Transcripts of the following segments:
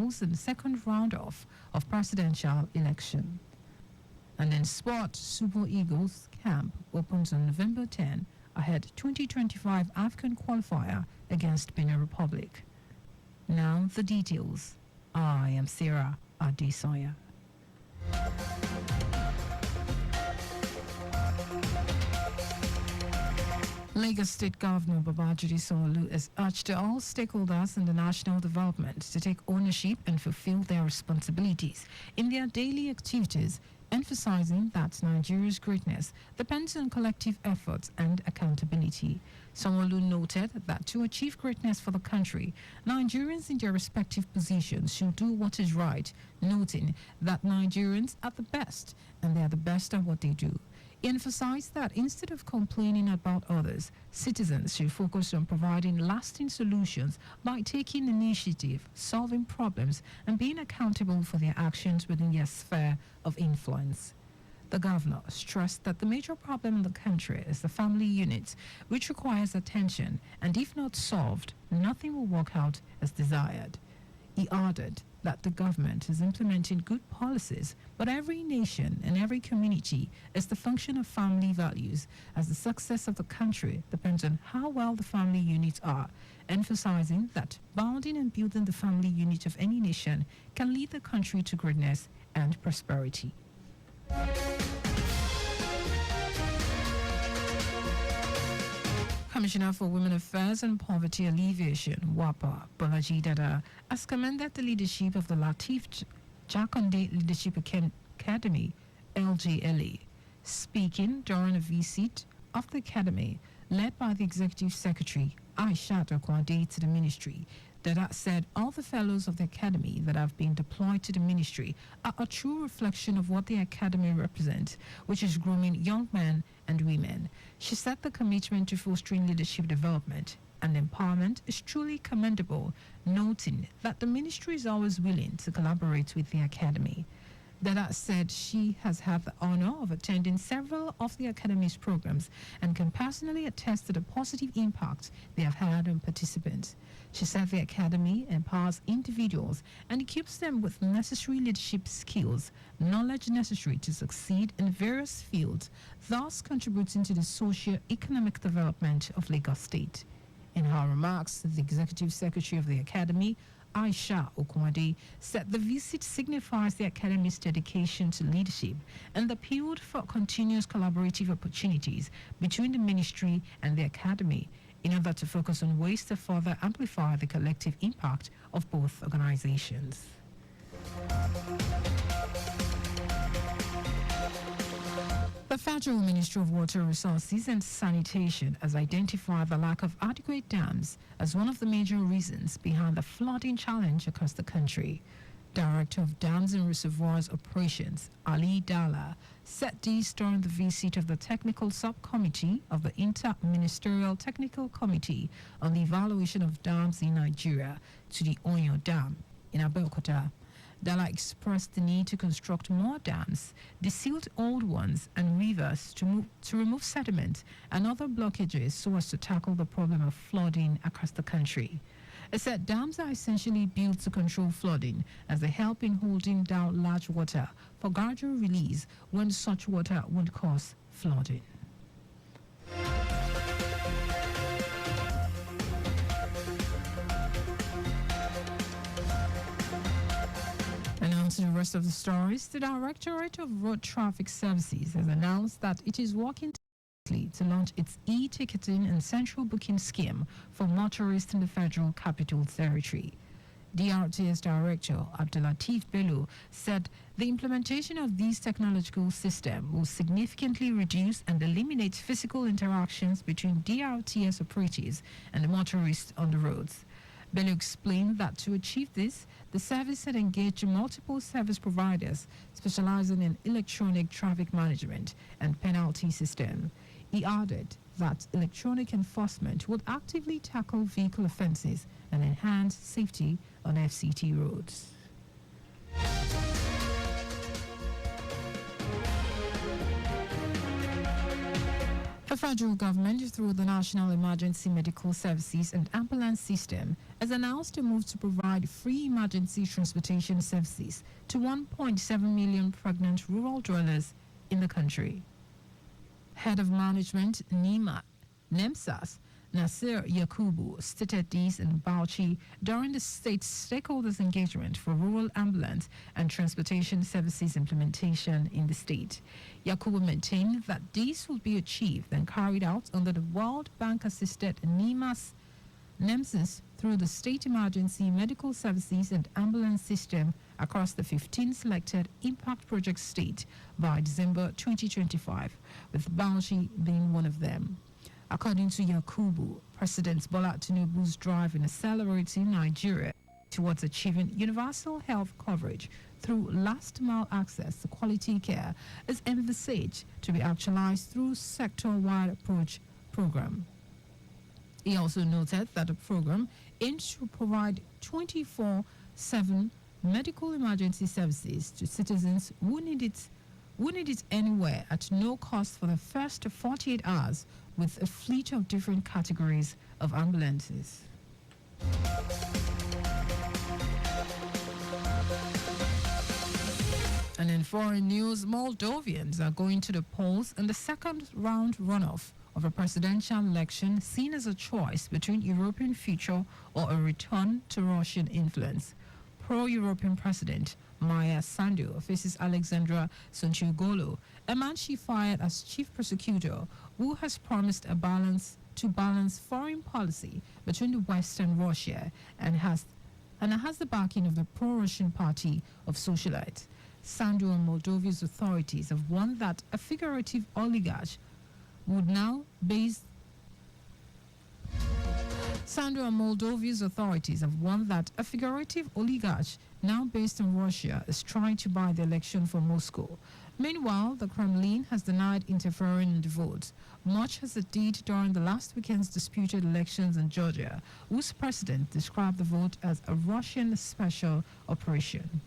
rivals in the second round-off of presidential election. And in sport, Super Eagles camp opens on November 10 ahead 2025 African qualifier against Benin Republic. Now the details. I am Sarah Adesanya. Lagos State Governor Babajide Sanwo-Olu has urged all stakeholders in the national development to take ownership and fulfill their responsibilities in their daily activities, emphasizing that Nigeria's greatness depends on collective efforts and accountability. Sanwo-Olu noted that to achieve greatness for the country, Nigerians in their respective positions should do what is right, noting that Nigerians are the best and they are the best at what they do. He emphasized that instead of complaining about others, citizens should focus on providing lasting solutions by taking initiative, solving problems, and being accountable for their actions within their sphere of influence. The governor stressed that the major problem in the country is the family unit, which requires attention, and if not solved, nothing will work out as desired. He added that the government is implementing good policies, but every nation and every community is the function of family values, as the success of the country depends on how well the family units are, emphasizing that bounding and building the family unit of any nation can lead the country to greatness and prosperity. Commissioner for Women Affairs and Poverty Alleviation, WAPA, Bolaji Dada, has commended the leadership of the Latif Jakonde Leadership Academy, LGLA. Speaking during a visit of the academy, led by the Executive Secretary, Aishat Okwade, to the ministry, Dada said all the fellows of the academy that have been deployed to the ministry are a true reflection of what the academy represents, which is grooming young men and women. She said the commitment to fostering leadership development and empowerment is truly commendable, noting that the ministry is always willing to collaborate with the academy. Dada said she has had the honor of attending several of the academy's programs and can personally attest to the positive impact they have had on participants. She said the academy empowers individuals and equips them with necessary leadership skills, knowledge necessary to succeed in various fields, thus contributing to the socio-economic development of Lagos State. In her remarks, the Executive Secretary of the Academy, Aisha Okwade, said the visit signifies the Academy's dedication to leadership and appealed for continuous collaborative opportunities between the ministry and the Academy in order to focus on ways to further amplify the collective impact of both organizations. The Federal Ministry of Water Resources and Sanitation has identified the lack of adequate dams as one of the major reasons behind the flooding challenge across the country. Director of Dams and Reservoirs Operations, Ali Dalla, said this during the visit of the Technical Subcommittee of the Inter-Ministerial Technical Committee on the Evaluation of Dams in Nigeria to the Onyo Dam in Abeokuta. Dalla expressed the need to construct more dams, desealed old ones, and rivers to remove sediment and other blockages so as to tackle the problem of flooding across the country. It said dams are essentially built to control flooding as they help in holding down large water for gradual release when such water would cause flooding. To the rest of the stories, the Directorate of Road Traffic Services has announced that it is working to launch its e-ticketing and central booking scheme for motorists in the Federal Capital Territory. DRTS Director Abdulateef Bello said the implementation of this technological system will significantly reduce and eliminate physical interactions between DRTS operatives and the motorists on the roads. Bello explained that to achieve this, the service had engaged multiple service providers specializing in electronic traffic management and penalty system. He added that electronic enforcement would actively tackle vehicle offenses and enhance safety on FCT roads. The federal government, through the National Emergency Medical Services and Ambulance System, has announced a move to provide free emergency transportation services to 1.7 million pregnant rural dwellers in the country. Head of Management NEMSAS, Nasir Yakubu, stated this in Bauchi during the state's stakeholders engagement for rural ambulance and transportation services implementation in the state. Yakubu maintained that this will be achieved and carried out under the World Bank-assisted NEMSAS through the State Emergency Medical Services and Ambulance System across the 15 selected impact project states by December 2025, with Bauchi being one of them. According to Yakubu, President Bola Tinubu's drive in accelerating Nigeria towards achieving universal health coverage through last-mile access to quality care is envisaged to be actualized through sector-wide approach program. He also noted that the program aims to provide 24/7 medical emergency services to citizens who need it anywhere at no cost for the first 48 hours with a fleet of different categories of ambulances. And in foreign news, Moldovians are going to the polls in the second round runoff of a presidential election seen as a choice between European future or a return to Russian influence. Pro-European President Maya Sandu faces Alexandra Sonchugolu, a man she fired as chief prosecutor, who has promised a balance foreign policy between the West and Russia and has the backing of the pro-Russian Party of Socialites. Sandu and Moldova's authorities have warned that a figurative oligarch would now base Sandu and Moldova's authorities have warned that a figurative oligarch now based in Russia is trying to buy the election from Moscow. Meanwhile, the Kremlin has denied interfering in the vote, much as it did during the last weekend's disputed elections in Georgia, whose president described the vote as a Russian special operation.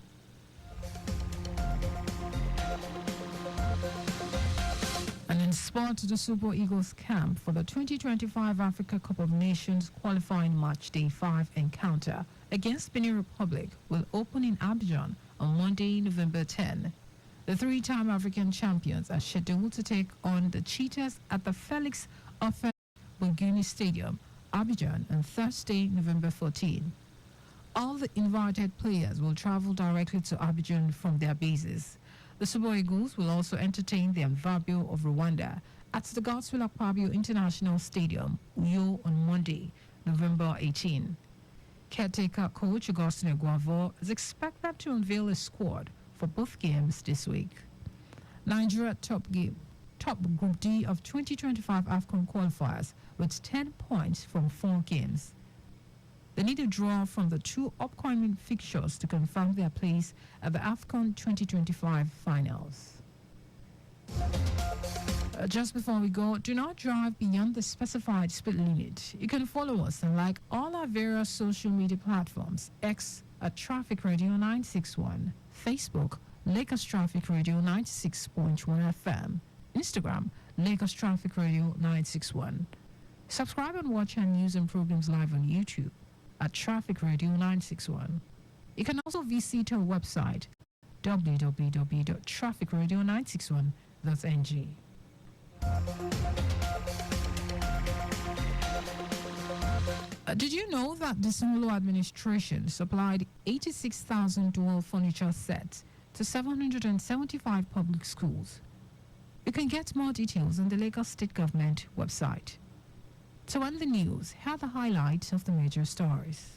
And in sport, the Super Eagles camp for the 2025 Africa Cup of Nations qualifying match day 5 encounter against Benin Republic will open in Abidjan on Monday, November 10. The three-time African champions are scheduled to take on the Cheetahs at the Felix Ofen-Bangui Stadium, Abidjan, on Thursday, November 14. All the invited players will travel directly to Abidjan from their bases. The Super Eagles will also entertain the Amvabio of Rwanda at the Godswill Akpabio International Stadium, Uyo, on Monday, November 18. Caretaker coach Augustine Guavo is expected to unveil a squad for both games this week. Nigeria top Group D of 2025 AFCON qualifiers with 10 points from 4 games. They need a draw from the 2 upcoming fixtures to confirm their place at the AFCON 2025 finals. Just before we go, do not drive beyond the specified speed limit. You can follow us and like all our various social media platforms: X at Traffic Radio 961, Facebook Lagos Traffic Radio 96.1 FM, Instagram Lagos Traffic Radio 961. Subscribe and watch our news and programs live on YouTube at Traffic Radio 961. You can also visit our website www.trafficradio961.ng. Did you know that the Sanwo administration supplied 86,000 dual furniture sets to 775 public schools? You can get more details on the Lagos State Government website. To end the news, here are the highlights of the major stories.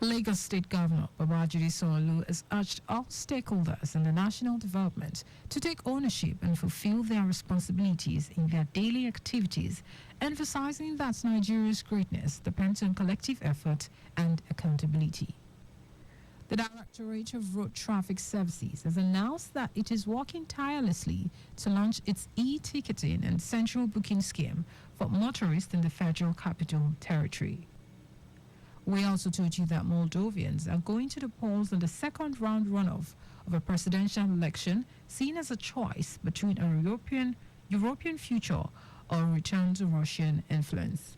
Lagos State Governor Babajide Sanwo-Olu has urged all stakeholders in the national development to take ownership and fulfill their responsibilities in their daily activities, emphasizing that Nigeria's greatness depends on collective effort and accountability. The Directorate of Road Traffic Services has announced that it is working tirelessly to launch its e-ticketing and central booking scheme for motorists in the Federal Capital Territory. We also told you that Moldovians are going to the polls in the second round runoff of a presidential election seen as a choice between a European future or a return to Russian influence.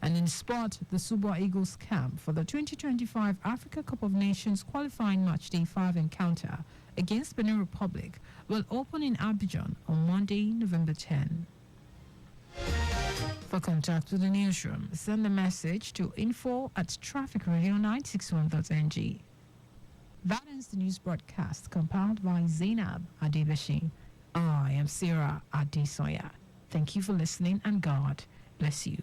And in sport, the Super Eagles camp for the 2025 Africa Cup of Nations qualifying match day 5 encounter against Benin Republic will open in Abidjan on Monday, November 10. For contact with the newsroom, send a message to info@trafficradio961.ng. That ends the news broadcast compiled by Zainab Adebashi. I am Sarah Adesanya. Thank you for listening and God bless you.